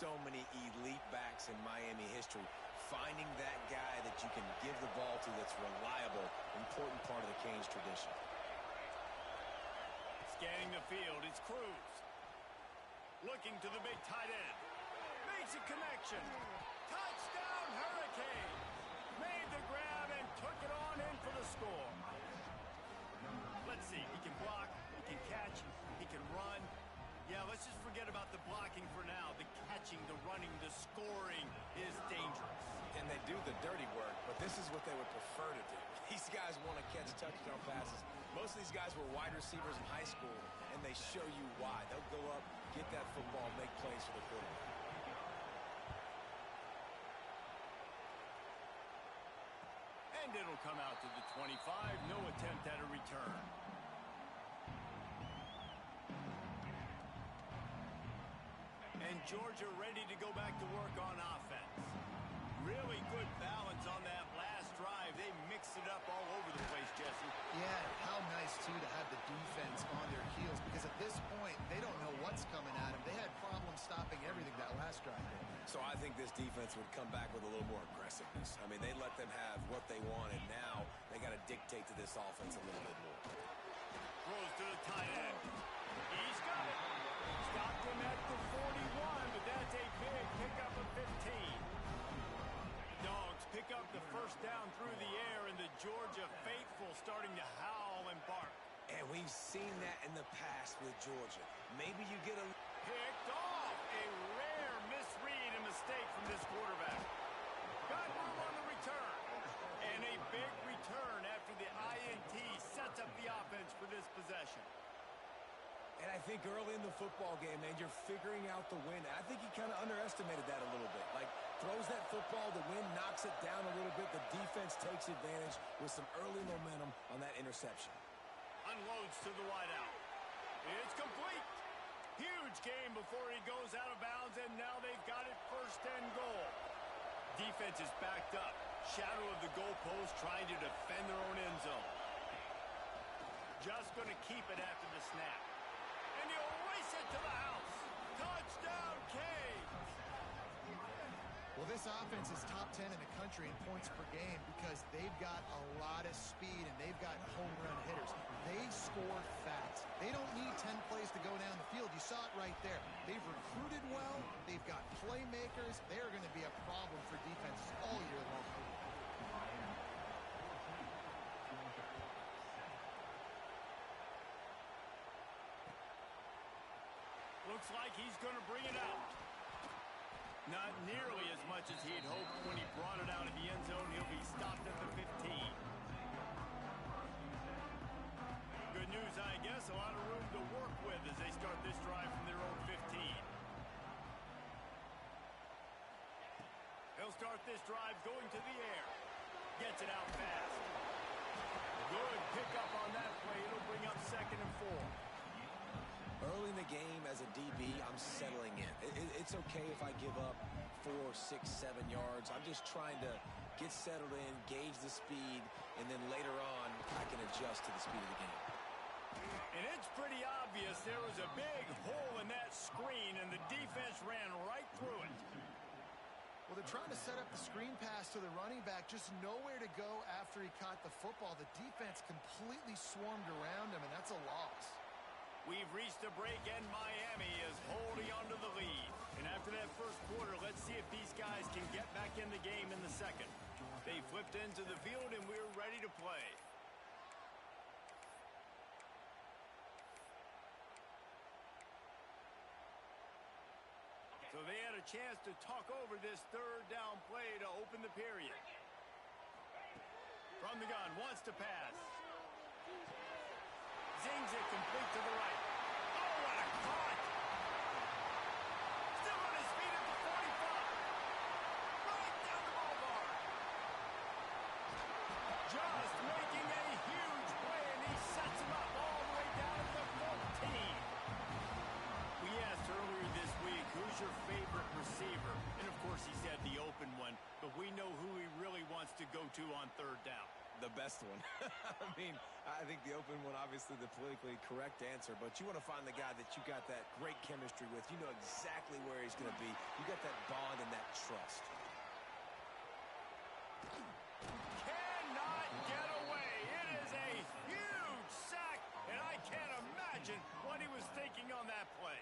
so many elite backs in Miami history. Finding that guy that you can give the ball to that's reliable, important part of the Canes tradition. Scanning the field, it's Cruz. Looking to the big tight end. Makes a connection. Touchdown, Hurricane. Made the grab and took it on in for the score. Let's see. He can block, he can catch, he can run. Yeah, let's just forget about the blocking for now. The catching, the running, the scoring is dangerous. And they do the dirty work, but this is what they would prefer to do. These guys want to catch touchdown passes. Most of these guys were wide receivers in high school, and they show you why. They'll go up, get that football, make plays for the quarterback. And it'll come out to the 25. No attempt at a return. And Georgia ready to go back to work on offense. Really good balance on that last drive. They mixed it up all over the place, Jesse. Yeah, how nice, too, to have the defense on their heels, because at this point, they don't know what's coming at them. They had problems stopping everything that last drive. So I think this defense would come back with a little more aggressiveness. I mean, they let them have what they want, and now they got to dictate to this offense a little bit more. Throws to the tight end. He's got it. Stopped him at the 41, but that's a big pickup of 15. Dogs pick up the first down through the air, and the Georgia faithful starting to howl and bark. And we've seen that in the past with Georgia. Maybe you get a... Picked off. A rare misread and mistake from this quarterback. Got room on the return. And a big return after the INT sets up the offense for this possession. And I think early in the football game, man, you're figuring out the wind. I think he kind of underestimated that a little bit. Like, throws that football, the wind knocks it down a little bit. The defense takes advantage with some early momentum on that interception. Unloads to the wideout. It's complete. Huge game before he goes out of bounds, and now they've got it 1st and goal. Defense is backed up. Shadow of the goalpost trying to defend their own end zone. Just going to keep it after the snap. And he'll race it to the house. Touchdown, Canes. Well, this offense is top 10 in the country in points per game because they've got a lot of speed and they've got home run hitters. They score fast. They don't need 10 plays to go down the field. You saw it right there. They've recruited well. They've got playmakers. They're going to be a problem for defenses all year long. Looks like he's going to bring it out. Not nearly as much as he had hoped when he brought it out of the end zone. He'll be stopped at the 15. Good news, I guess. A lot of room to work with as they start this drive from their own 15. He'll start this drive going to the air. Gets it out fast. Good pickup on that play. It'll bring up 2nd and 4. Early in the game as a DB, I'm settling in. It's okay if I give up 4, 6, 7 yards. I'm just trying to get settled in, gauge the speed, and then later on, I can adjust to the speed of the game. And it's pretty obvious there was a big hole in that screen, and the defense ran right through it. Well, they're trying to set up the screen pass to the running back, just nowhere to go after he caught the football. The defense completely swarmed around him, and that's a loss. We've reached a break, and Miami is holding on to the lead. And after that first quarter, let's see if these guys can get back in the game in the second. They flipped into the field, and we're ready to play. So they had a chance to talk over this 3rd down play to open the period. From the gun, wants to pass. Zings it complete to the right. Oh, what a caught! Still on his feet at the 45. Right down the ballpark. Just making a huge play, and he sets him up all the way down to the 14. We asked earlier this week, who's your favorite receiver? And, of course, he said the open one, but we know who he really wants to go to on 3rd down. The best one. I mean, I think the open one, obviously the politically correct answer, but you want to find the guy that you got that great chemistry with. You know exactly where he's going to be. You got that bond and that trust. Cannot get away. It is a huge sack, and I can't imagine what he was thinking on that play.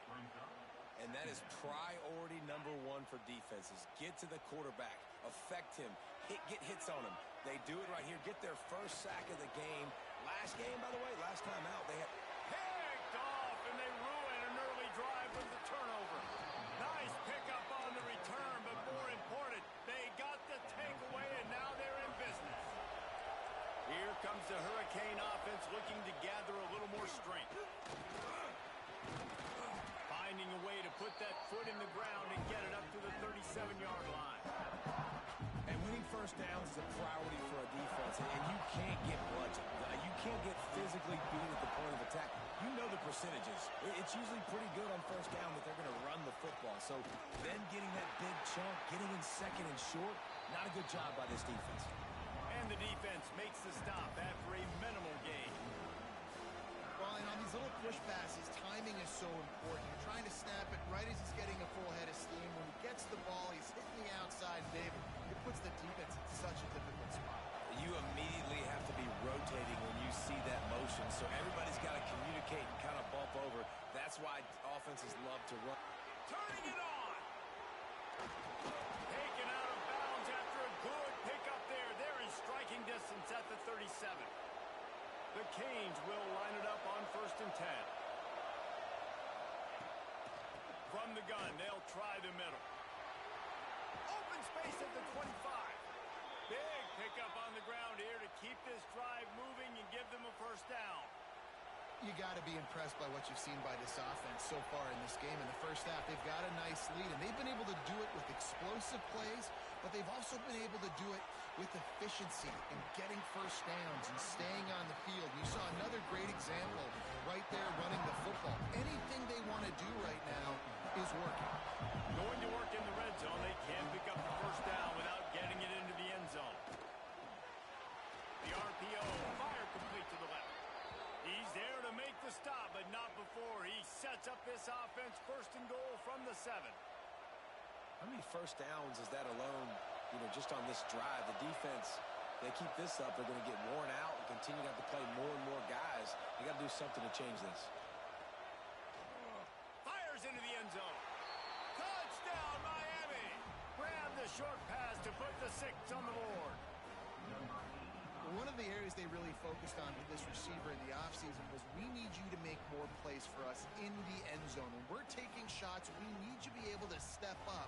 And that is priority number one for defenses. Get to the quarterback. Affect him. Get hits on him. They do it right here. Get their first sack of the game. Last game, by the way, last time out, they had Picked off, and they ruin an early drive with the turnover. Nice pickup on the return, but more important, they got the takeaway, and now they're in business. Here comes the Hurricane offense looking to gather a little more strength. Finding a way to put that foot in the ground and get it up to the 37-yard line. And winning first downs is a priority for a defense, and you can't get bludgeoned. You can't get physically beat at the point of attack. You know the percentages. It's usually pretty good on first down that they're going to run the football. So then getting that big chunk, getting in second and short, not a good job by this defense. And the defense makes the stop after a minimal gain. Well, and on these little push passes, timing is so important. You're trying to snap it right as he's getting a full head of steam. When he gets the ball, he's hitting the outside, Dave. It puts the defense in such a difficult spot. You immediately have to be rotating when you see that motion, so everybody's got to communicate and kind of bump over. That's why offenses love to run. Turning it on. Taken out of bounds after a good pickup there. They're in striking distance at the 37. The Canes will line it up on 1st and 10. From the gun, they'll try the middle. Open space at the 25. Big pickup on the ground here to keep this drive moving and give them a first down. You got to be impressed by what you've seen by this offense so far in this game. In the first half, they've got a nice lead, and they've been able to do it with explosive plays, but they've also been able to do it with efficiency and getting first downs and staying on the field. You saw another great example right there running the football. Anything they want to do right now is working. Going to work in the red zone, they can't pick up the first down without getting it into the end zone. The RPO, fire complete to the left. He's there to make the stop, but not before he sets up this offense 1st and goal from the 7. How many first downs is that alone, just on this drive? The defense, they keep this up, they're going to get worn out and continue to have to play more and more guys. You got to do something to change this. Fires into the end zone. Touchdown, Miami. Grab the short pass to put the 6 on the board. One of the areas they really focused on with this receiver in the offseason was we need you to make more plays for us in the end zone. When we're taking shots, we need you to be able to step up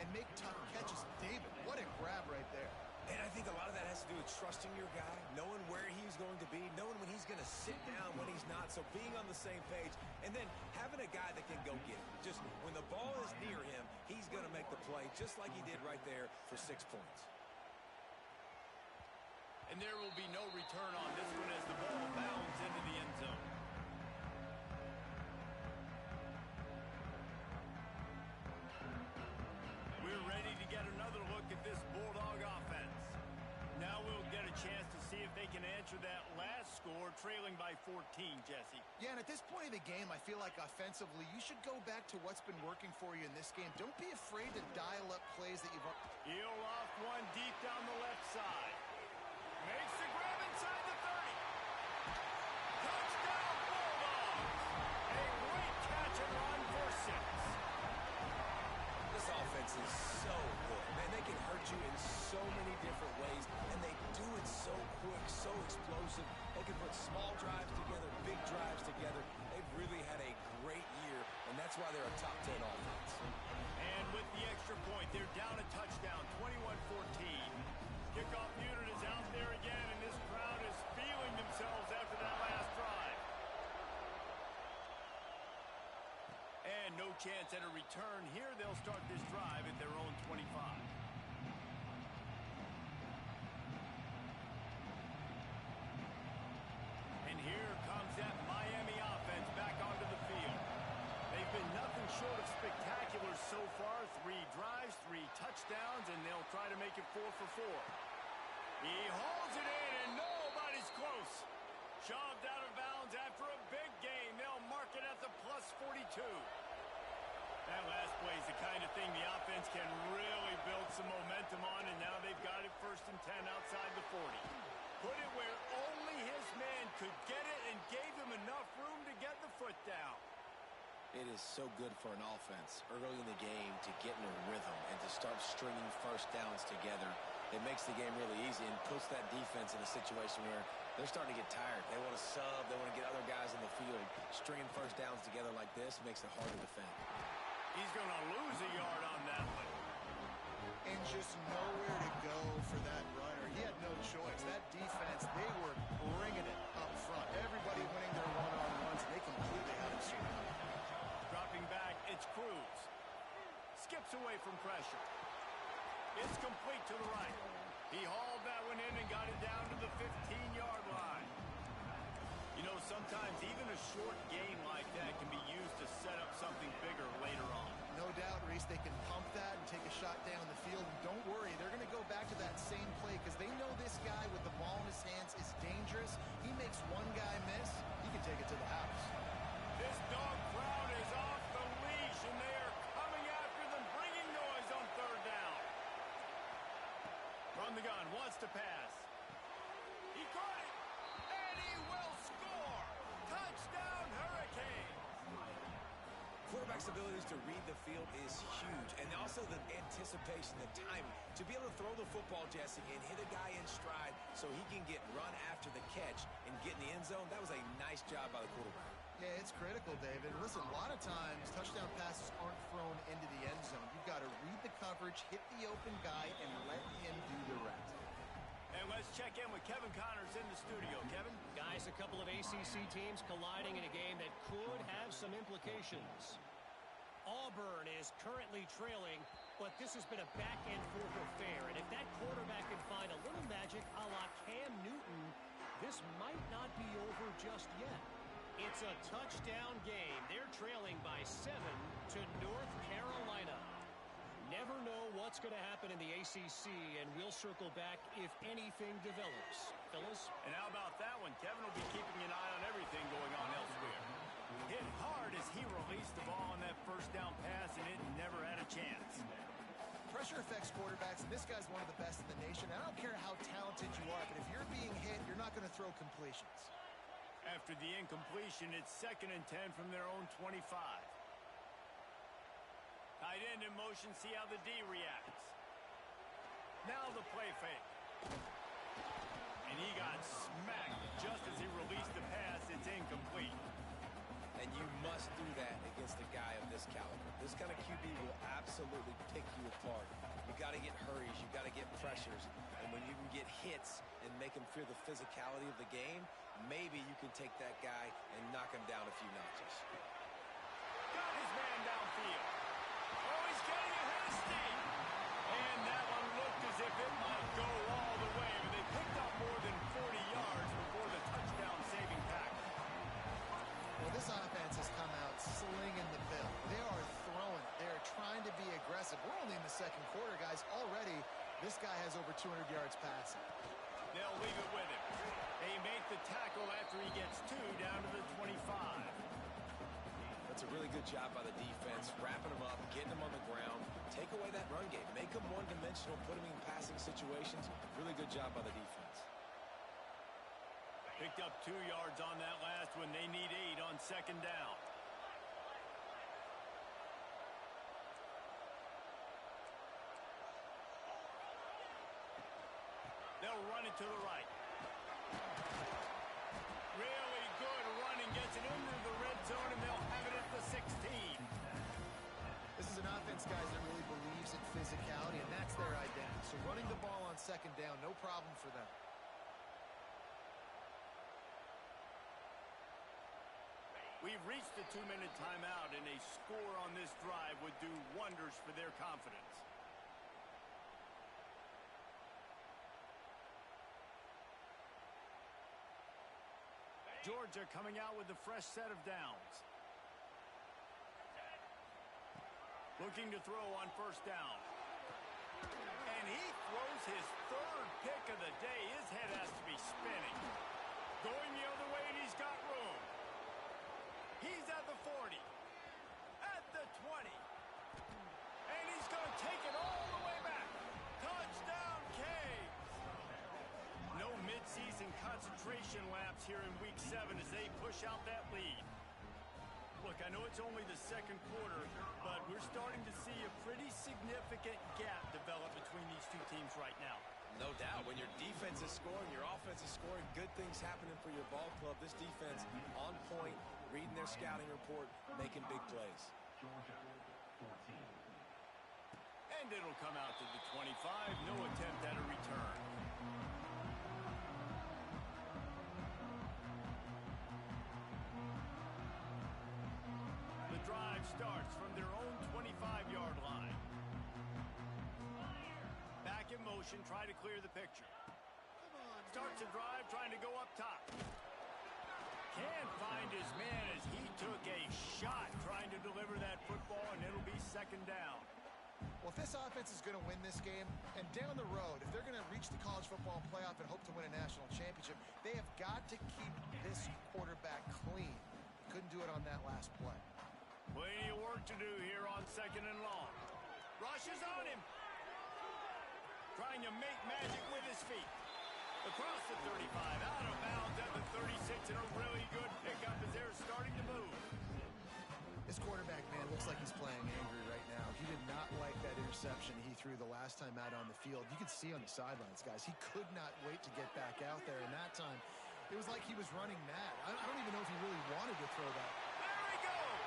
and make tough catches. David, what a grab right there. And I think a lot of that has to do with trusting your guy, knowing where he's going to be, knowing when he's going to sit down, when he's not. So being on the same page, and then having a guy that can go get it. Just when the ball is near him, he's going to make the play, just like he did right there for 6 points. And there will be no return on this one as the ball bounds into the end zone. We're ready to get another look at this Bulldog offense. Now we'll get a chance to see if they can answer that last score, trailing by 14, Jesse. Yeah, and at this point of the game, I feel like offensively, you should go back to what's been working for you in this game. Don't be afraid to dial up plays that you've... He'll off one deep down the left side. Makes the grab inside the 30. Touchdown, Bulldogs! A great catch and run for 6. This offense is so good. Man, they can hurt you in so many different ways, and they do it so quick, so explosive. They can put small drives together, big drives together. They've really had a great year, and that's why they're a top 10 offense. And with the extra point, they're down a touchdown, 21-14. Kickoff unit is out there again, and this crowd is feeling themselves after that last drive. And no chance at a return here. They'll start this drive at their own 25. And here comes that Miami offense back onto the field. They've been nothing short of spectacular so far. 3 drives, 3 touchdowns, and they'll try to make it 4 for 4. He holds it in, and nobody's close. Shoved out of bounds after a big gain. They'll mark it at the plus 42. That last play is the kind of thing the offense can really build some momentum on, and now they've got it 1st and 10 outside the 40. Put it where only his man could get it and gave him enough room to get the foot down. It is so good for an offense early in the game to get in a rhythm and to start stringing first downs together. It makes the game really easy and puts that defense in a situation where they're starting to get tired. They want to sub. They want to get other guys in the field. Stringing first downs together like this makes it hard to defend. He's going to lose a yard on that one. And just nowhere to go for that runner. He had no choice. That defense, they were bringing it up front. Everybody winning their one-on-ones, and they completely had him surrounded. Dropping back, it's Cruz. Skips away from pressure. It's complete to the right. He hauled that one in and got it down to the 15-yard line. You know, sometimes even a short game like that can be used to set up something bigger later on. No doubt, Reese, they can pump that and take a shot down the field. And don't worry, they're going to go back to that same play because they know this guy with the ball in his hands is dangerous. He makes one guy miss, he can take it to the house. This dog crowd is off the leash, and they are coming after them, bringing noise on 3rd down. From the gun, wants to pass. He caught it, and he will score. Touchdown, Hurricanes. Quarterback's abilities to read the field is huge, and also the anticipation, the timing. To be able to throw the football, Jesse, and hit a guy in stride so he can get run after the catch and get in the end zone, that was a nice job by the quarterback. Yeah, it's critical, David. Listen, a lot of times touchdown passes aren't thrown into the end zone. You've got to read the coverage, hit the open guy, and let him do the rest. And let's check in with Kevin Connors in the studio. Kevin? Guys, a couple of ACC teams colliding in a game that could have some implications. Auburn is currently trailing, but this has been a back-and-forth affair. And if that quarterback can find a little magic a la Cam Newton, this might not be over just yet. It's a touchdown game. They're trailing by 7 to North Carolina. Never know what's going to happen in the ACC, and we'll circle back if anything develops. Phyllis? And how about that one? Kevin will be keeping an eye on everything going on elsewhere. Hit hard as he released the ball on that 1st down pass, and it never had a chance. Pressure affects quarterbacks, and this guy's one of the best in the nation. I don't care how talented you are, but if you're being hit, you're not going to throw completions. After the incompletion, it's 2nd and 10 from their own 25. Tight end in motion, see how the D reacts. Now the play fake. And he got smacked just as he released the pass. It's incomplete. And you must do that against a guy of this caliber. This kind of QB will absolutely pick you apart. You got to get hurries. You got to get pressures. And when you can get hits and make him fear the physicality of the game, maybe you can take that guy and knock him down a few notches. Got his man downfield. Oh, he's getting ahead of steam. And that one looked as if it might go all the way. But they picked up more than 40 yards before the touchdown-saving tackle. Well, this offense has come out slinging the bill. They are throwing. They're trying to be aggressive. We're only in the 2nd quarter, guys. Already, this guy has over 200 yards passing. They'll leave it with him. They make the tackle after he gets 2 down to the 25. That's a really good job by the defense, wrapping them up, getting them on the ground, take away that run game, make them one-dimensional, put them in passing situations. Really good job by the defense. Picked up 2 yards on that last one. They need 8 on 2nd down. They'll run it to the right. Really good running, gets it into the red zone, and they'll have it at the 16. This is an offense, guys, that really believes in physicality, and that's their identity. So running the ball on 2nd down, no problem for them. We've reached the 2-minute timeout, and a score on this drive would do wonders for their confidence. Georgia coming out with a fresh set of downs. Looking to throw on 1st down. And he throws his third pick of the day. His head has to be spinning. Going the other way, and he's got room. He's at the 40. At the 20. And he's going to take it all the way back. Touchdown, Caves. No midseason concentration lapse here in Week 7 as they push out that lead. Look, I know it's only the second quarter, but we're starting to see a pretty significant gap develop between these two teams right now. No doubt. When your defense is scoring, your offense is scoring, good things happening for your ball club. This defense on point, reading their scouting report, making big plays. And it'll come out to the 25. No attempt at a return. The drive starts from their own 25-yard line. Back in motion, try to clear the picture. Starts a drive, trying to go up top. Can't find his man as he took a shot trying to deliver that football, and it'll be second down. Well, if this offense is going to win this game, and down the road, if they're going to reach the college football playoff and hope to win a national championship, they have got to keep this quarterback clean. Couldn't do it on that last play. Plenty of work to do here on second and long. Rushes on him. Trying to make magic with his feet. Across the 35, out of bounds at the 36, and a really good pickup as they're starting to move. This quarterback, man, looks like he's playing angry right now. He did not like that interception he threw the last time out on the field. You could see on the sidelines, guys, he could not wait to get back out there, and that time, it was like he was running mad. I don't even know if he really wanted to throw that. There he goes!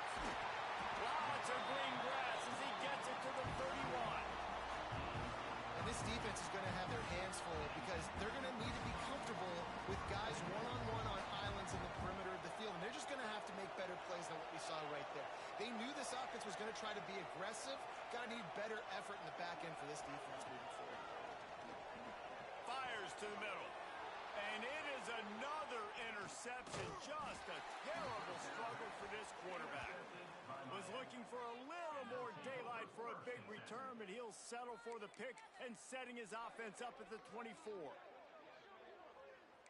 Lots of green grass as he gets it to the 31. And this defense is going to have their hands full because they're going to need to be comfortable with guys one-on-one on islands in the perimeter of the field. And they're just going to have to make better plays than what we saw right there. They knew this offense was going to try to be aggressive. Got to need better effort in the back end for this defense moving forward. Fires to the middle. And it is another interception. Just a terrible struggle for this quarterback. Was looking for a little more daylight for a big return, but he'll settle for the pick and setting his offense up at the 24.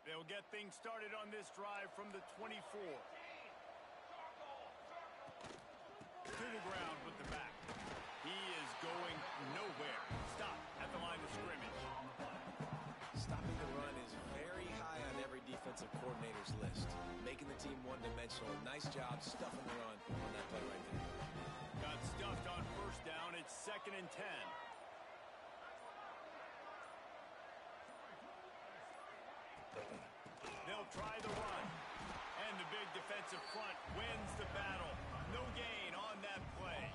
They'll get things started on this drive from the 24. To the ground with the back. He is going nowhere. Stop at the line of scrimmage. Stopping the run is very high on every defensive coordinator's list. Making the team one-dimensional. Nice job stuffing the run on that play right there. Got stuffed on first down. It's 2nd and 10. They'll try the run. And the big defensive front wins the battle. No gain on that play.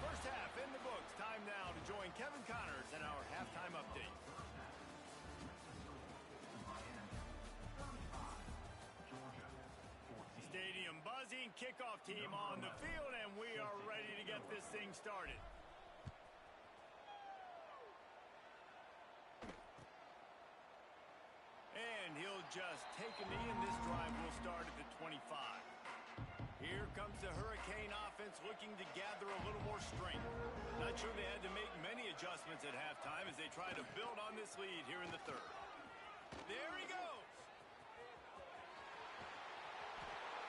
First half in the books. Time now to join Kevin Connors in our halftime update. Stadium buzzing, kickoff team on the field, and we are ready to get this thing started. And he'll just take a knee, and this drive will start at the 25. Here comes the Hurricane offense looking to gather a little more strength. Not sure they had to make many adjustments at halftime as they try to build on this lead here in the third. There he goes.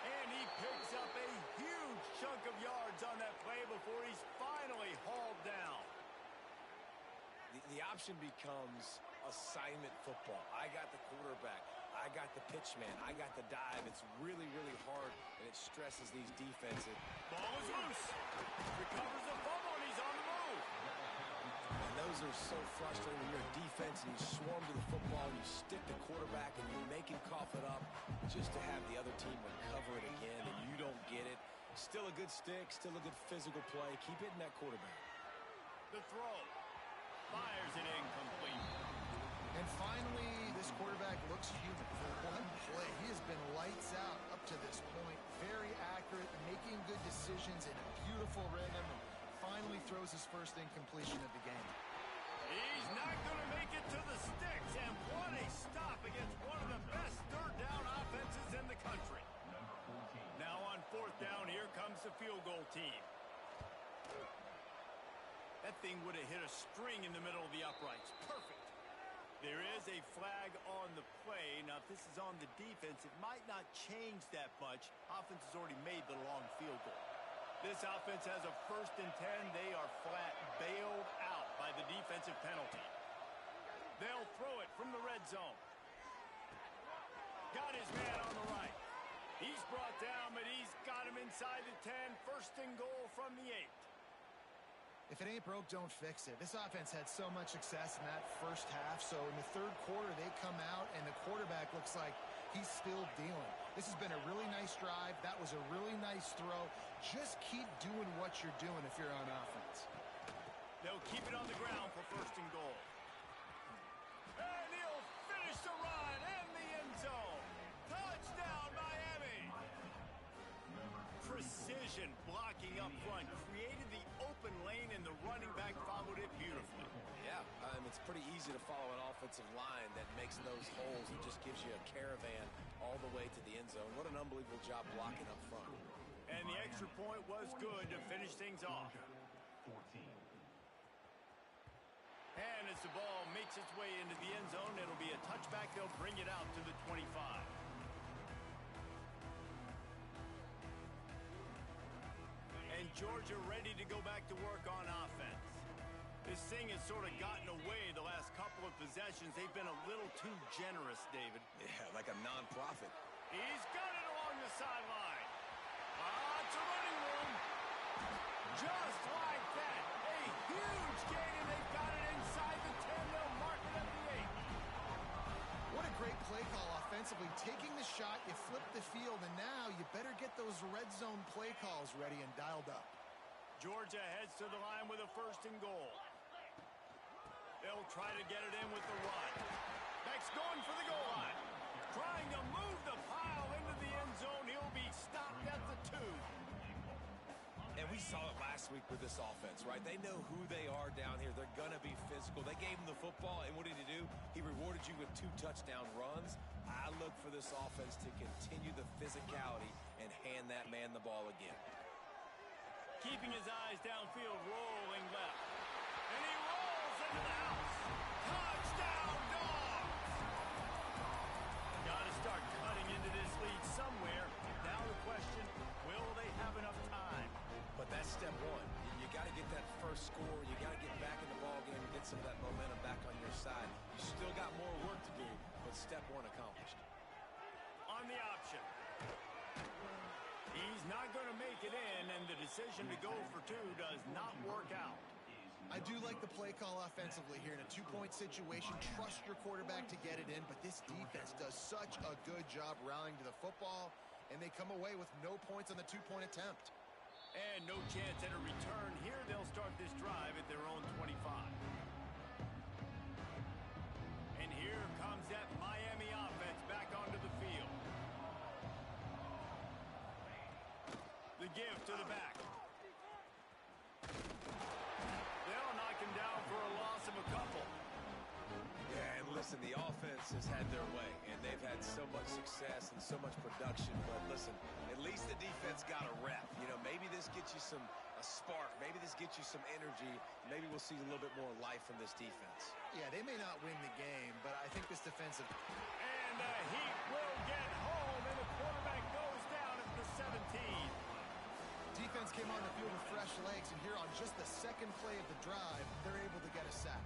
And he picks up a huge chunk of yards on that play before he's finally hauled down. The option becomes assignment football. I got the quarterback. I got the pitch man. I got the dive. It's really, really hard, and it stresses these defensive. Ball is loose. Recovers the fumble, and he's on the move. And those are so frustrating when you're a defense and you swarm to the football, and you stick the quarterback, and you make him cough it up just to have the other team recover it again, and you don't get it. Still a good stick, still a good physical play. Keep hitting that quarterback. The throw. Fires it incomplete. And finally, this quarterback looks human for one play. He has been lights out up to this point. Very accurate, making good decisions in a beautiful rhythm, and finally throws his first incompletion of the game. He's not going to make it to the sticks, and what a stop against one of the best third down offenses in the country. Now on 4th comes the field goal team. That thing would have hit a string in the middle of the uprights. Perfect. There is a flag on the play. Now, if this is on the defense, it might not change that much. Offense has already made the long field goal. This offense has a 1st and 10. They are flat bailed out by the defensive penalty. They'll throw it from the red zone. Got his man on the right. He's brought down, but he's got him inside the 10. 1st and goal from the 8. If it ain't broke, don't fix it. This offense had so much success in that first half, so in the 3rd quarter, they come out, and the quarterback looks like he's still dealing. This has been a really nice drive. That was a really nice throw. Just keep doing what you're doing if you're on offense. They'll keep it on the ground for 1st and goal. And he'll finish the run in the end zone. Touchdown, Miami. Precision blocking up front created the open lane, and the running back followed it beautifully. Yeah, it's pretty easy to follow an offensive line that makes those holes and just gives you a caravan all the way to the end zone. What an unbelievable job blocking up front. And the extra point was good to finish things off. And as the ball makes its way into the end zone, it'll be a touchback. They'll bring it out to the 25. And Georgia ready to go back to work on offense. This thing has sort of gotten away the last couple of possessions. They've been a little too generous, David. Yeah, like a non-profit. He's got it along the sideline. It's a running room. Just like that. A huge gain, and they've got it inside the 10. They'll mark it at the 8. What a great play call offensively. Taking the shot, you flip the field, and now you better get those red zone play calls ready and dialed up. Georgia heads to the line with a 1st and goal. They'll try to get it in with the run. Beck's going for the goal line. Trying to move the pile into the end zone. He'll be stopped at the 2. And we saw it last week with this offense, right? They know who they are down here. They're going to be physical. They gave him the football, and what did he do? He rewarded you with 2 touchdown runs. I look for this offense to continue the physicality and hand that man the ball again. Keeping his eyes downfield, rolling left. And he rolls into the house. Touchdown, Dogs! Got to start cutting into this lead somewhere. Now the question, will they have enough time? But that's step 1. You got to get that first score. You got to get back in the ball game and get some of that momentum back on your side. You still got more work to do, but step 1 accomplished. On the option. He's not going to make it in, and the decision to go for 2 does not work out. I do like the play call offensively here in a 2-point situation. Trust your quarterback to get it in, but this defense does such a good job rallying to the football, and they come away with no points on the 2-point attempt. And no chance at a return here. They'll start this drive at their own 25. And here comes that Miami offense back onto the field. The give to the back. They'll knock him down for a loss of a couple. Yeah, and listen, the offense has had their way, and they've had so much success and so much production. But listen, at least the defense got a rep. You know, maybe this gets you a spark. Maybe this gets you some energy. Maybe we'll see a little bit more life from this defense. Yeah, they may not win the game, but I think this defensive... And the Heat will get home, and the quarterback goes down at the 17. Defense came on the field with fresh legs, and here on just the second play of the drive, they're able to get a sack.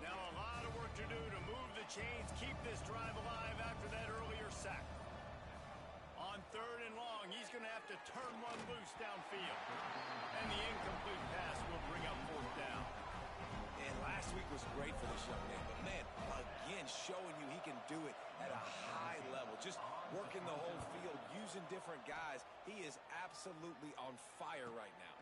Now a lot of work to do to move the chains, keep this drive alive after that earlier sack. On 3rd and long, he's going to have to turn one loose downfield. And the incomplete pass will bring up 4th down. And last week was great for this young man. But, man, again, showing you he can do it at a high level. Just working the whole field, using different guys. He is absolutely on fire right now.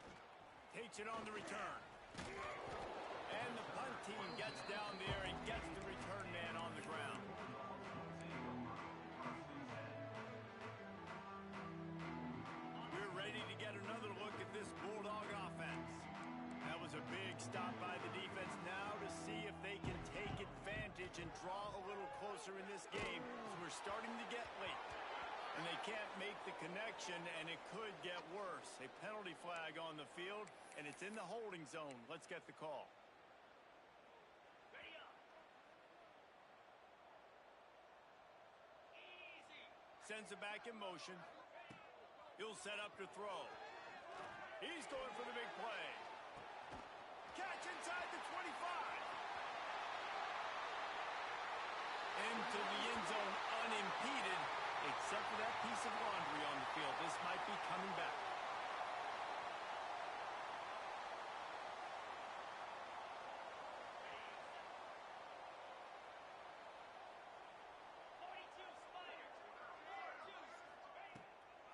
Takes it on the return. And the punt team gets down there and gets the return man on the ground. We're ready to get another look at this Bulldog offense. That was was a big stop by the defense. Now to see if they can take advantage and draw a little closer in this game. So we're starting to get late. And they can't make the connection, and it could get worse. A penalty flag on the field, and it's in the holding zone. Let's get the call. Sends it back in motion. He'll set up to throw. He's going for the big play. Catch inside the 25. Into the end zone unimpeded, except for that piece of laundry on the field. This might be coming back.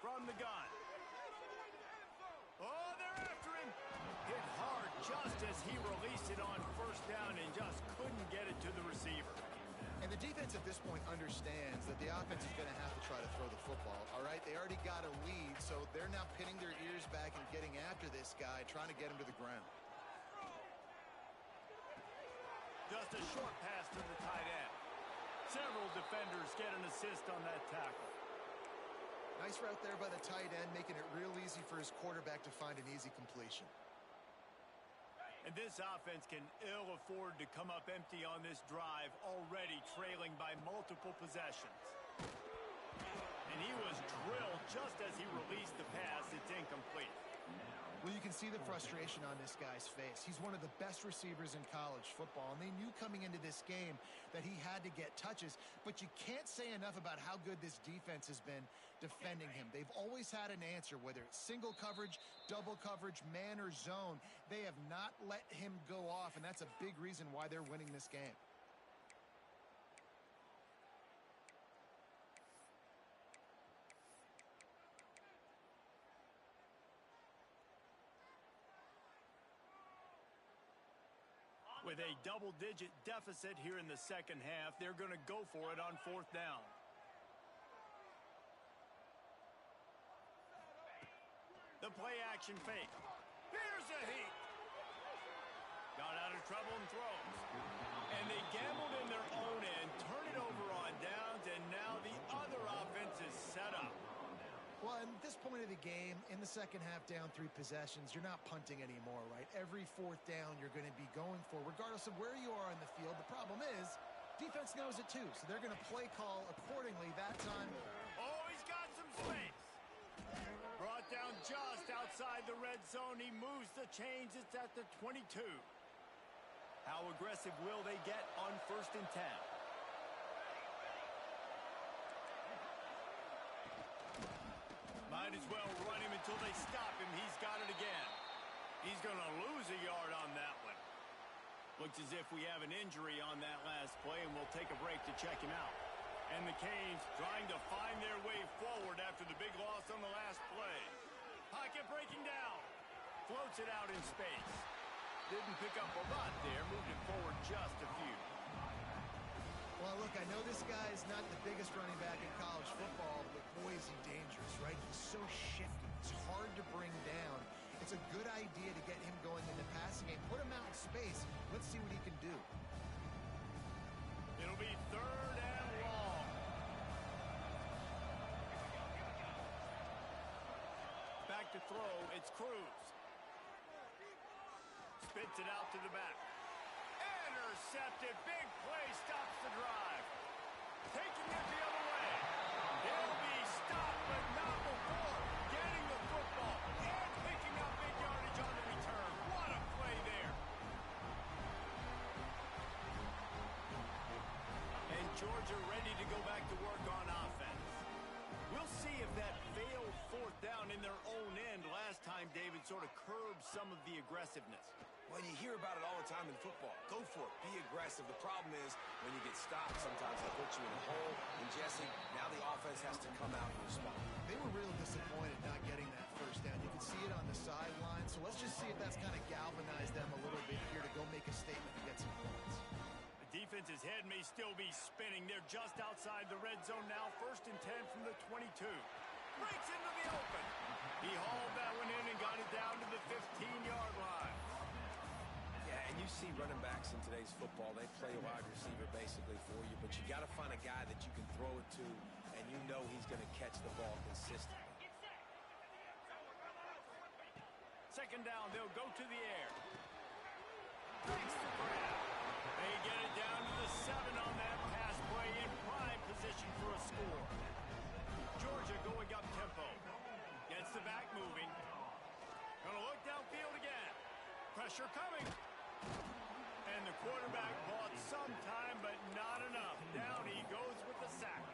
From the gun. Oh, they're after him. Hit hard just as he released it on first down and just couldn't get it to the receiver. And the defense at this point understands that the offense is going to have to try to throw the football, all right? They already got a lead, so they're now pinning their ears back and getting after this guy, trying to get him to the ground. Just a short pass to the tight end. Several defenders get an assist on that tackle. Nice route there by the tight end, making it real easy for his quarterback to find an easy completion. And this offense can ill afford to come up empty on this drive, already trailing by multiple possessions. And he was drilled just as he released the pass. It's incomplete. Well, you can see the frustration on this guy's face. He's one of the best receivers in college football, and they knew coming into this game that he had to get touches, but you can't say enough about how good this defense has been defending him. They've always had an answer, whether it's single coverage, double coverage, man or zone. They have not let him go off, and that's a big reason why they're winning this game. With a double-digit deficit here in the second half, they're going to go for it on fourth down. The play-action fake. Here's a heat. Got out of trouble and throws. And they gambled in their own end, turn it over on downs, and now the other offense is set up. Well, at this point of the game, in the second half, down 3 possessions, you're not punting anymore, right? Every fourth down you're going to be going for, regardless of where you are in the field. The problem is, defense knows it too, so they're going to play call accordingly that time. Oh, he's got some space. Brought down just outside the red zone. He moves the chains. It's at the 22. How aggressive will they get on 1st and 10? Might as well run him until they stop him. He's got it again. He's going to lose a yard on that one. Looks as if we have an injury on that last play, and we'll take a break to check him out. And the Canes trying to find their way forward after the big loss on the last play. Pocket breaking down. Floats it out in space. Didn't pick up a lot there. Moved it forward just a few. Well, look, I know this guy is not the biggest running back in college football, but boy, is he dangerous, right? He's so shifty. It's hard to bring down. It's a good idea to get him going in the passing game. Put him out in space. Let's see what he can do. It'll be 3rd and long. Back to throw. It's Cruz. Spits it out to the back. Intercepted. Big play stops the drive. Taking it the other way. He'll be stopped, but not before getting the football and picking up big yardage on the return. What a play there. And Georgia ready to go back to work on offense. We'll see if that failed 4th down in their own end last time, David, sort of curbed some of the aggressiveness. Well, you hear about it all the time in football. Go for it. Be aggressive. The problem is when you get stopped, sometimes they put you in a hole. And, Jesse, now the offense has to come out and respond. They were real disappointed not getting that first down. You can see it on the sideline. So let's just see if that's kind of galvanized them a little bit here to go make a statement and get some points. The defense's head may still be spinning. They're just outside the red zone now. 1st and 10 from the 22. Breaks into the open. He hauled that one in and got it down to the 15-yard line. Yeah, and you see running backs in today's football, they play wide receiver basically for you, but you got to find a guy that you can throw it to, and you know he's going to catch the ball consistently. Second down, they'll go to the air. Makes the grab. They get it down to the 7 on that pass play in prime position for a score. Georgia going up tempo. Gets the back moving. Gonna look downfield again. Pressure coming. And the quarterback bought some time, but not enough. Down he goes with the sack.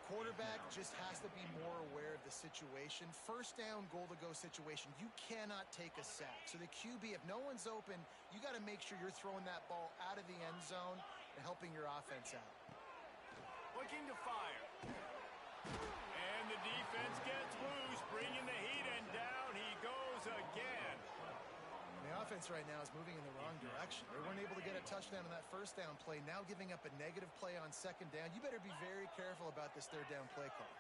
Quarterback just has to be more aware of the situation. First down, goal-to-go situation. You cannot take a sack. So the QB, if no one's open, you got to make sure you're throwing that ball out of the end zone and helping your offense out. Looking to fire. And the defense gets loose, bringing the heat, and down he goes again. The offense right now is moving in the wrong direction. They weren't able to get a touchdown on that first down play. Now giving up a negative play on second down. You better be very careful about this third down play call.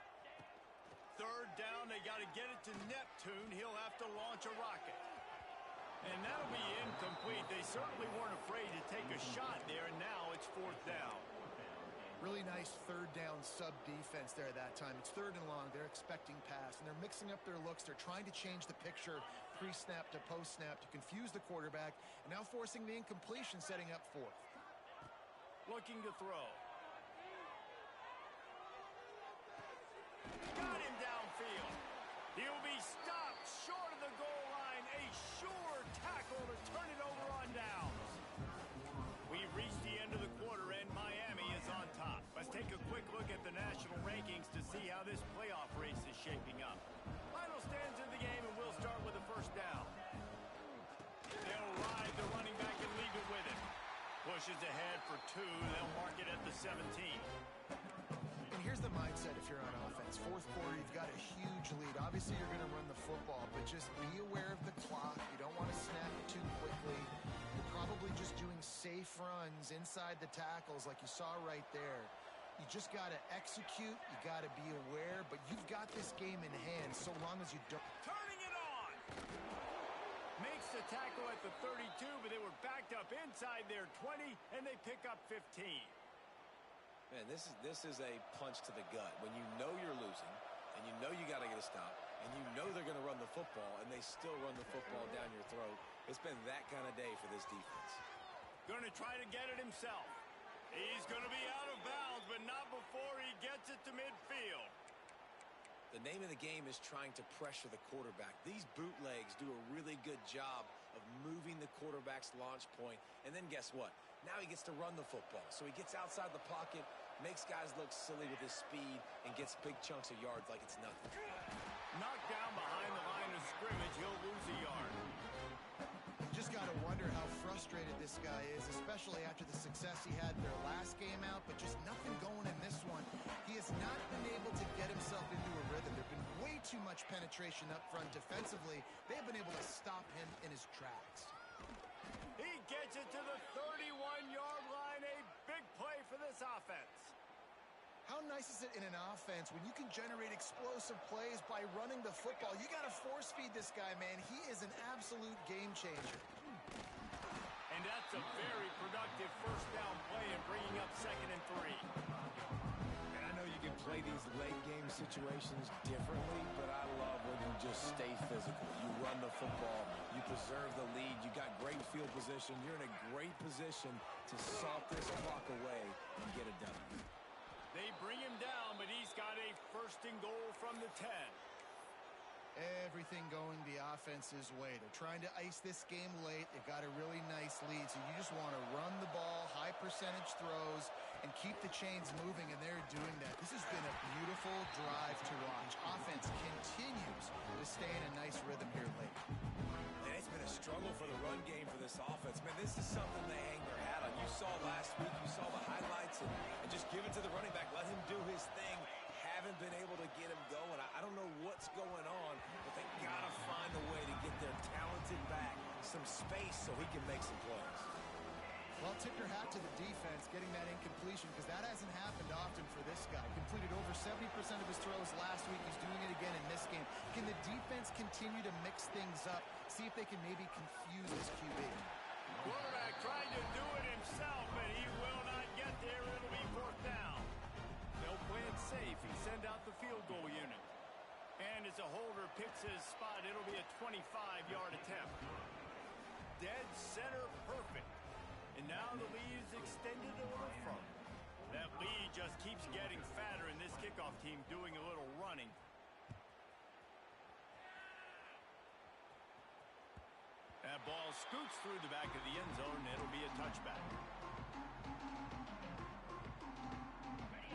Third down, they got to get it to Neptune. He'll have to launch a rocket. And that'll be incomplete. They certainly weren't afraid to take a shot there, and now it's fourth down. Really nice third down sub defense there that time. It's third and long. They're expecting pass, and they're mixing up their looks. They're trying to change the picture pre-snap to post-snap to confuse the quarterback, and now forcing the incompletion, setting up fourth. Looking to throw. Got him downfield. He'll be stopped short of the goal line. A sure tackle to turn it over on downs. We've reached the end of the quarter, and Miami is on top. Let's take a quick look at the national rankings to see how this playoff race is shaping up. Final stands in the game, and we'll start with the first down. They'll ride the running back and leave it with him. Pushes ahead for 2. They'll mark it at the 17. And here's the mindset if you're on offense. Fourth quarter, you've got a huge lead. Obviously, you're going to run the football, but just be aware of the clock. You don't want to snap it too quickly. You're probably just doing safe runs inside the tackles like you saw right there. You just got to execute. You got to be aware, but you've got this game in hand so long as you don't. Turning it on. Makes the tackle at the 32, but they were backed up inside their 20, and they pick up 15. Man, this is a punch to the gut. When you know you're losing, and you know you got to get a stop, and you know they're going to run the football, and they still run the football down your throat. It's been that kind of day for this defense. Going to try to get it himself. He's going to be out of bounds, but not before he gets it to midfield. The name of the game is trying to pressure the quarterback. These bootlegs do a really good job of moving the quarterback's launch point. And then guess what? Now he gets to run the football. So he gets outside the pocket, makes guys look silly with his speed, and gets big chunks of yards like it's nothing. Knocked down behind the line of scrimmage, he'll lose a yard. Just got to wonder how frustrated this guy is, especially after the success he had in their last game out, but just nothing going in this one. He has not been able to get himself into a rhythm. There's been way too much penetration up front defensively. They've been able to stop him in his tracks. He gets it to the 31-yard line. A big play for this offense. How nice is it in an offense when you can generate explosive plays by running the football? You got to force feed this guy, man. He is an absolute game changer. And that's a very productive first down play and bringing up 2nd and 3. And I know you can play these late game situations differently, but I love when you just stay physical. You run the football, you preserve the lead, you got great field position, you're in a great position to salt this clock away and get it done. They bring him down, but he's got a 1st and goal from the 10. Everything going the offense's way. They're trying to ice this game late. They've got a really nice lead, so you just want to run the ball, high percentage throws, and keep the chains moving, and they're doing that. This has been a beautiful drive to watch. Offense continues to stay in a nice rhythm here late. And it's been a struggle for the run game for this offense. Man, this is something they hang their hat on. You saw last week, you saw the highlights, and just give it to the running back. Let him do his thing. Haven't been able to get him going. I don't know what's going on, but they got to find a way to get their talented back some space so he can make some plays. Well, tip your hat to the defense getting that incompletion, because that hasn't happened often for this guy. Completed over 70% of his throws last week. He's doing it again in this game. Can the defense continue to mix things up? See if they can maybe confuse this QB. Quarterback trying to do it himself, and he will not get there. It'll be fourth down. They'll play it safe. He send out the field goal unit. And as a holder picks his spot, it'll be a 25-yard attempt. Dead center perfect. And now the lead is extended a little further. That lead just keeps getting fatter, and this kickoff team doing a little running. That ball scoots through the back of the end zone, and it'll be a touchback.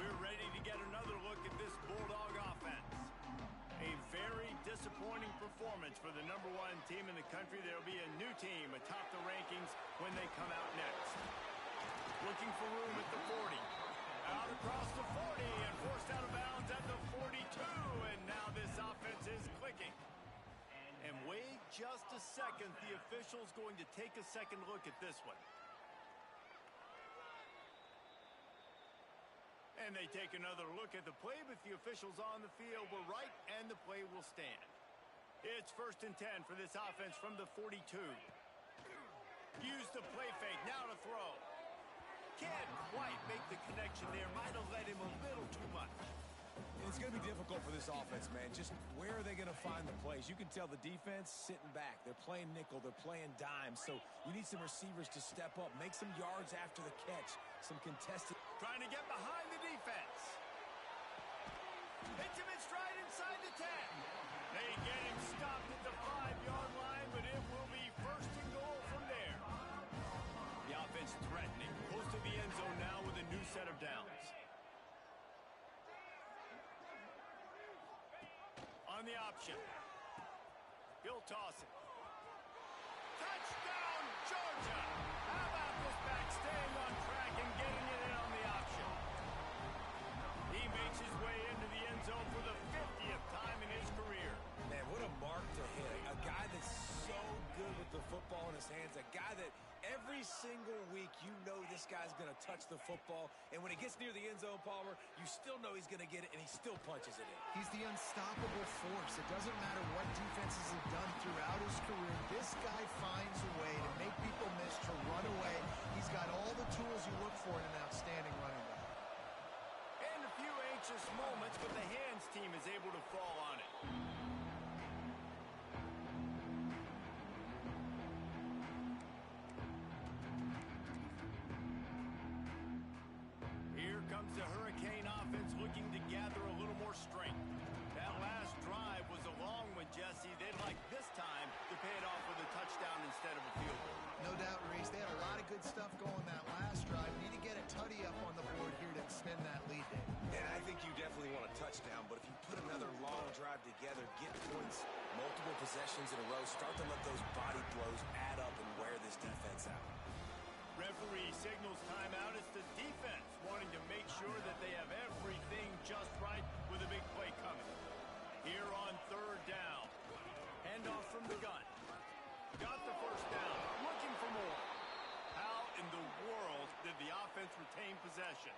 We're ready to get another look at this Bulldog offense. A very disappointing performance for the #1 team in the country. There'll be a new team atop the rankings when they come out next. Looking for room at the 40. Out across the 40 and forced out of bounds at the 42. And now this offense is clicking. And wait just a second. The official's going to take a second look at this one. And they take another look at the play, but the officials on the field were right, and the play will stand. It's 1st and 10 for this offense from the 42. Use the play fake, now to throw. Can't quite make the connection there. Might have led him a little too much. It's going to be difficult for this offense, man. Just where are they going to find the plays? You can tell the defense sitting back. They're playing nickel. They're playing dime. So you need some receivers to step up, make some yards after the catch, some contested. Trying to get behind the defense. Hits him in stride inside the 10. They get him stopped at the 5-yard line, but it will be 1st and goal from there. The offense threatening. Close to the end zone now with a new set of downs. On the option. He'll toss it. Touchdown, Georgia! How about this back staying on track and getting it in on the option? He makes his way into the end zone for the 50th time in his career. Man, what a mark to hit. A guy that's so good with the football in his hands. A guy that every single week you know this guy's going to touch the football. And when he gets near the end zone, Palmer, you still know he's going to get it, and he still punches it in. He's the unstoppable force. It doesn't matter what defenses have done throughout his career. This guy finds a way to make people miss, to run away. He's got all the tools you look for in an outstanding running back. And a few anxious moments, but the hands team is able to fall on it. Here comes the Hurricane offense looking to gather a little more strength. That last drive was a long one, Jesse. They'd like this time to pay it off with a touchdown instead of a field goal. No doubt, Reese. They had a lot of good stuff going that last drive. Need to get a tutty up on the board here to extend that lead, Dave. And I think you definitely want a touchdown, but if you put another long drive together, get points, multiple possessions in a row, start to let those body blows add up and wear this defense out. Referee signals timeout. It's the defense wanting to make sure that they have everything just right with a big play coming. Here on 3rd down. Handoff from the gun. Got the 1st down. Looking for more. How in the world did the offense retain possession?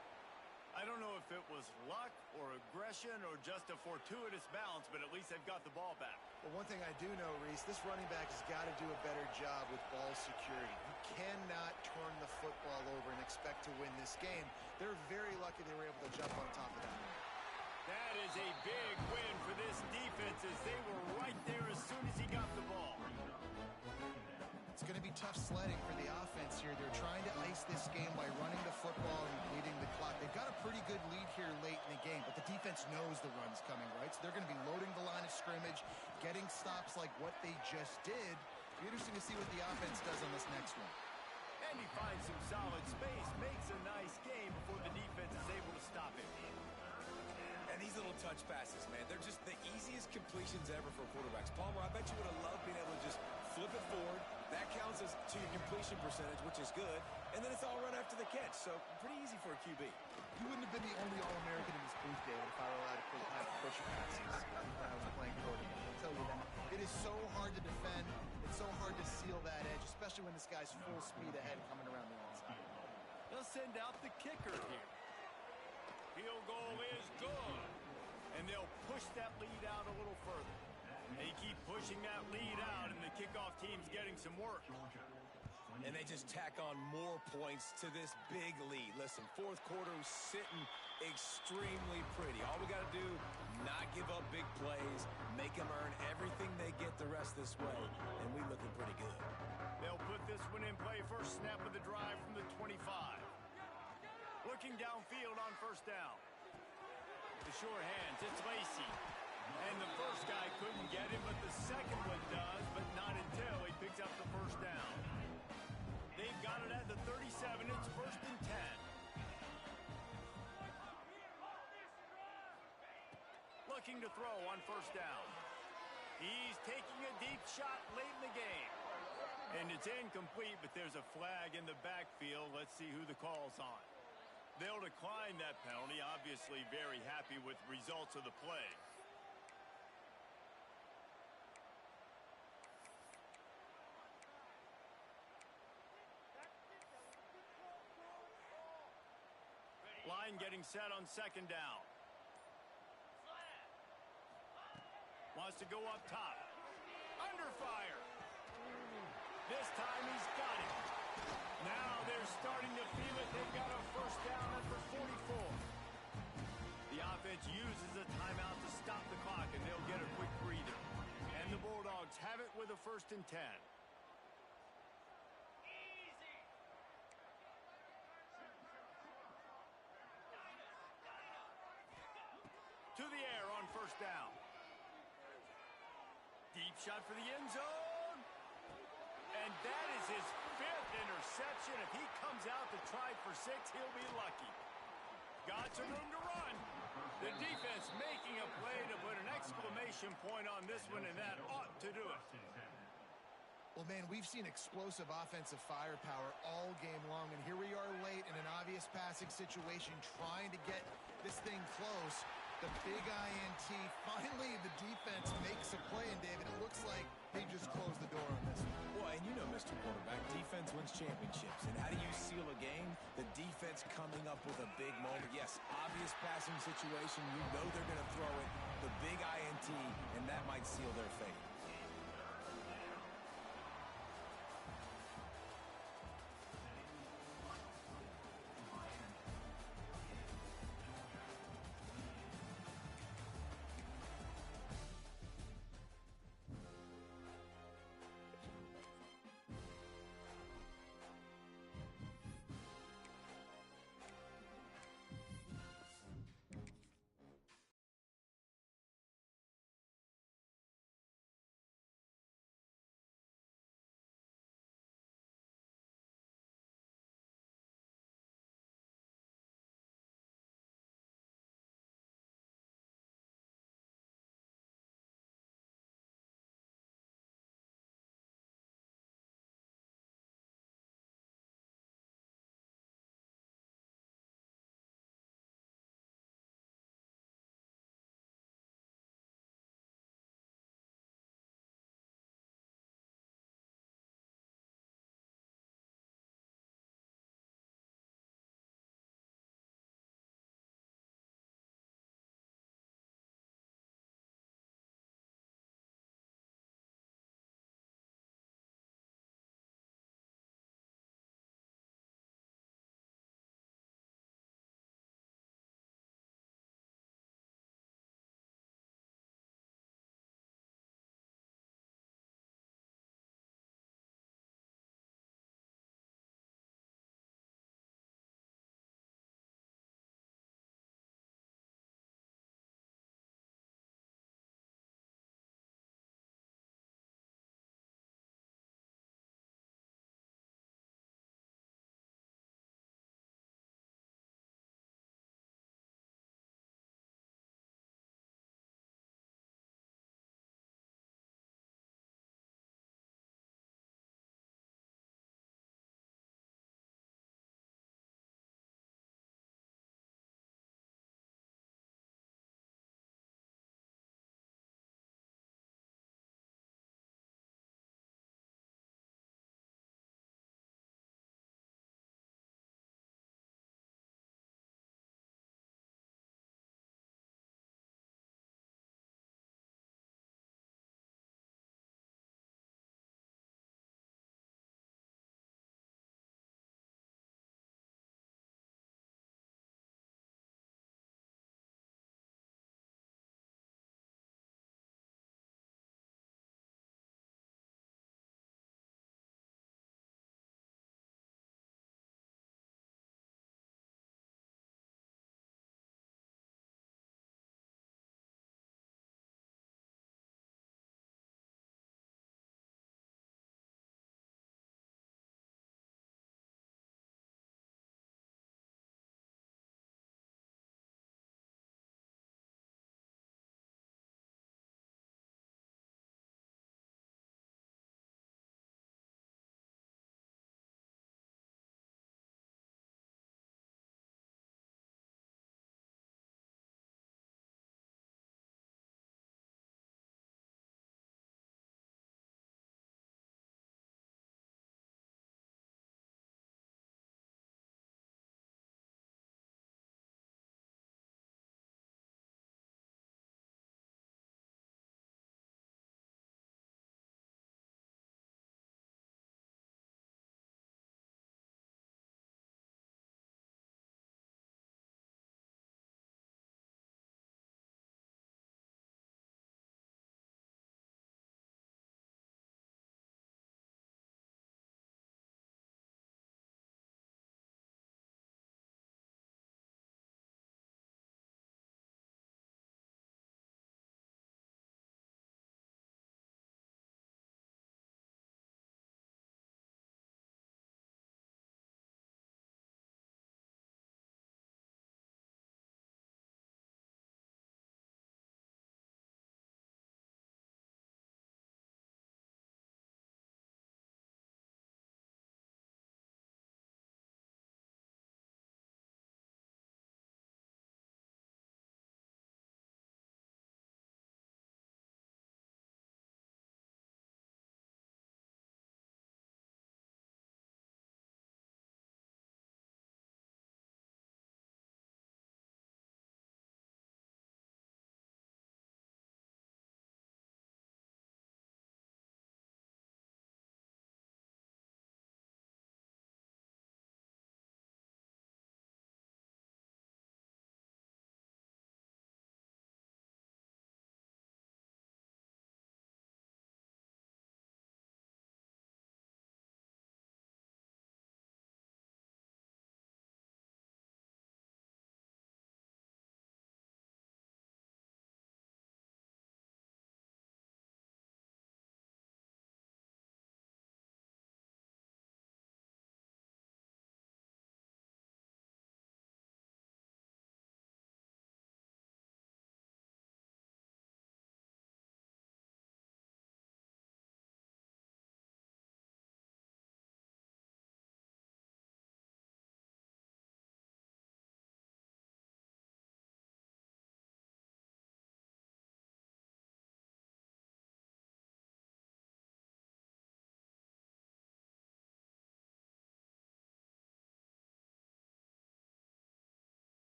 I don't know if it was luck or aggression or just a fortuitous bounce, but at least they've got the ball back. Well, one thing I do know, Reese, this running back has got to do a better job with ball security. You cannot turn the football over and expect to win this game. They're very lucky they were able to jump on top of that. That is a big win for this defense as they were right there as soon as he got the ball. It's going to be tough sledding for the offense here. They're trying to ice this game by running the football and bleeding the clock. They've got a pretty good lead here late in the game, but the defense knows the run's coming, right? So they're going to be loading the line of scrimmage, getting stops like what they just did. It'll be interesting to see what the offense does on this next one. And he finds some solid space, makes a nice game before the defense is able to stop him. And these little touch passes, man, they're just the easiest completions ever for quarterbacks. Palmer, I bet you would have loved being able to just flip it forward. That counts as to your completion percentage, which is good. And then it's all run after the catch. So pretty easy for a QB. You wouldn't have been the only All-American in this booth, David, if I were allowed to have push passes when I was playing quarterback. I'll tell you that. It is so hard to defend. It's so hard to seal that edge, especially when this guy's full speed ahead coming around the inside. They'll send out the kicker here. Field goal is good. And they'll push that lead out a little further. They keep pushing that lead out, and the kickoff team's getting some work. And they just tack on more points to this big lead. Listen, fourth quarter was sitting extremely pretty. All we got to do, not give up big plays, make them earn everything they get the rest this way, and we looking pretty good. They'll put this one in play first snap of the drive from the 25. Looking downfield on first down. The sure hands, it's Lacy. And the first guy couldn't get him, but the second one does, but not until he picks up the first down. They've got it at the 37. It's first and 10. Looking to throw on first down. He's taking a deep shot late in the game. And it's incomplete, but there's a flag in the backfield. Let's see who the call's on. They'll decline that penalty. Obviously very happy with results of the play. Line getting set on second down. Wants to go up top. Under fire. This time he's got it. Now they're starting to feel it. They've got a first down at the 44. The offense uses a timeout to stop the clock, and they'll get a quick breather. And the Bulldogs have it with a first and 10. To the air on first down. Deep shot for the end zone. And that is his 5th interception. If he comes out to try for 6, he'll be lucky. Got some room to run. The defense making a play to put an exclamation point on this one, and that ought to do it. Well, man, we've seen explosive offensive firepower all game long, and here we are late in an obvious passing situation trying to get this thing close. The big INT, finally the defense makes a play, and David, it looks like they just closed the door on this one. Well, and you know, Mr. Quarterback, defense wins championships. And how do you seal a game? The defense coming up with a big moment. Yes, obvious passing situation. You know they're going to throw it. The big INT, and that might seal their fate.